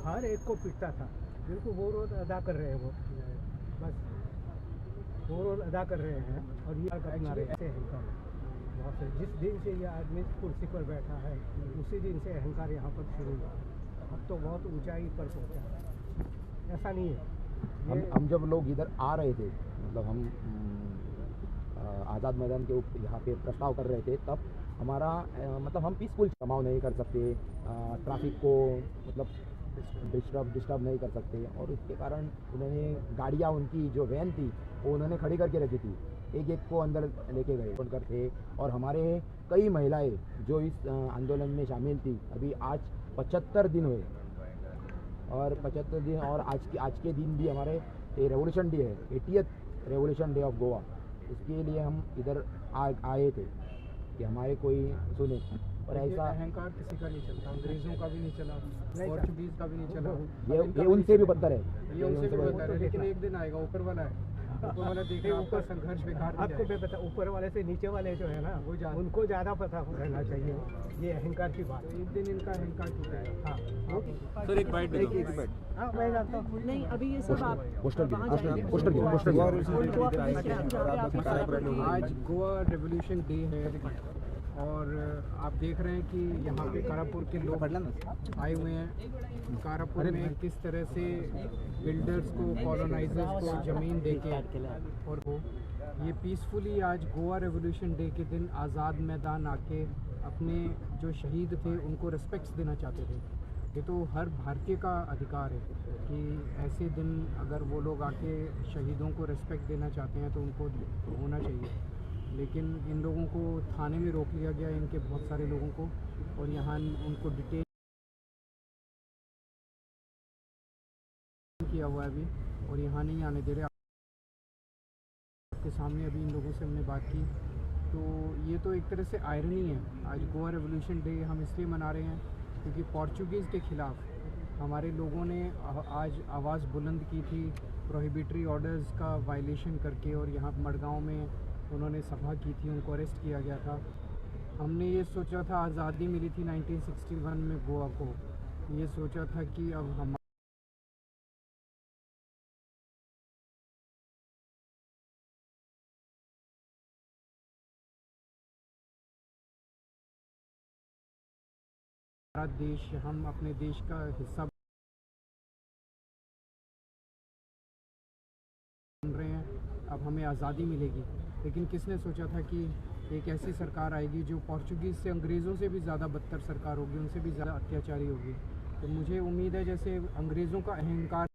हर एक को पीटता था। बिल्कुल वो रोल अदा कर रहे हैं वो, बस वो रोल अदा कर रहे हैं। और ये अपना रहे ऐसे अहंकार बहुत से, जिस दिन से ये आदमी कुर्सी पर बैठा है उसी दिन से अहंकार यहाँ पर शुरू हुआ। अब तो बहुत ऊंचाई पर पहुँचा है, ऐसा नहीं है। हम जब लोग इधर आ रहे थे, मतलब हम आज़ाद मैदान के यहाँ पे प्रस्ताव कर रहे थे, तब हमारा मतलब हम पीसफुल जमाव नहीं कर सकते, ट्रैफिक को मतलब डिस्टर्ब नहीं कर सकते, और उसके कारण उन्होंने गाड़ियाँ, उनकी जो वैन थी वो उन्होंने खड़ी करके रखी थी, एक एक को अंदर लेके गए बनकर थे। और हमारे कई महिलाएं जो इस आंदोलन में शामिल थी, अभी आज 75 दिन हुए, और 75 दिन, और आज के दिन भी हमारे ये रेवोल्यूशन डे है, 80th revolution day of Goa. इसके लिए हम इधर आए थे कि हमारे कोई सुने। और ऐसा अहंकार किसी का नहीं चलता, अंग्रेजों का भी नहीं चला, पोर्चुगीज का भी नहीं चला, ये उनसे भी बदतर है, ये उनसे भी बदतर है। लेकिन एक दिन आएगा, ऊपर वाला है, ऊपर वाला देखेगा, ऊपर संघर्ष बेकार नहीं आपको भी पता, ऊपर वाले से नीचे वाले जो है ना, वो उनको ज़्यादा पता रहना चाहिए ये अहंकार की बात। एक दिन इनका अहंकार टूटेगा। हाँ सर एक बाइट हाँ, मैं जानता हूँ। नहीं, अभी ये सब आप पोस्टर आज गोवा रेवोल्यूशन डे है, और आप देख रहे हैं कि यहाँ पे कारापुर के लोग आए हुए हैं। कारापुर में किस तरह से बिल्डर्स को, कॉलोनाइजर्स को ज़मीन देके, और वो ये पीसफुली आज गोवा रेवोल्यूशन डे के दिन आज़ाद मैदान आके अपने जो शहीद थे उनको रिस्पेक्ट्स देना चाहते थे। ये तो हर भारतीय का अधिकार है कि ऐसे दिन अगर वो लोग आके शहीदों को रिस्पेक्ट देना चाहते हैं तो उनको होना चाहिए। लेकिन इन लोगों को थाने में रोक लिया गया, इनके बहुत सारे लोगों को, और यहाँ उनको डिटेन किया हुआ है अभी, और यहाँ नहीं आने दे रहे। आपके सामने अभी इन लोगों से हमने बात की, तो ये तो एक तरह से आयरनी है। आज गोवा रेवोल्यूशन डे हम इसलिए मना रहे हैं क्योंकि पोर्चुगीज़ के ख़िलाफ़ हमारे लोगों ने आज आवाज़ बुलंद की थी, प्रोहिबिटरी ऑर्डर्स का वायलेशन करके, और यहाँ मडगांव में उन्होंने सभा की थी, उनको अरेस्ट किया गया था। हमने ये सोचा था, आज़ादी मिली थी 1961 में गोवा को, ये सोचा था कि अब हम हमारा देश, हम अपने देश का हिस्सा बन रहे हैं, अब हमें आज़ादी मिलेगी। लेकिन किसने सोचा था कि एक ऐसी सरकार आएगी जो पोर्चुगीज़ से, अंग्रेज़ों से भी ज़्यादा बदतर सरकार होगी, उनसे भी ज़्यादा अत्याचारी होगी। तो मुझे उम्मीद है जैसे अंग्रेज़ों का अहंकार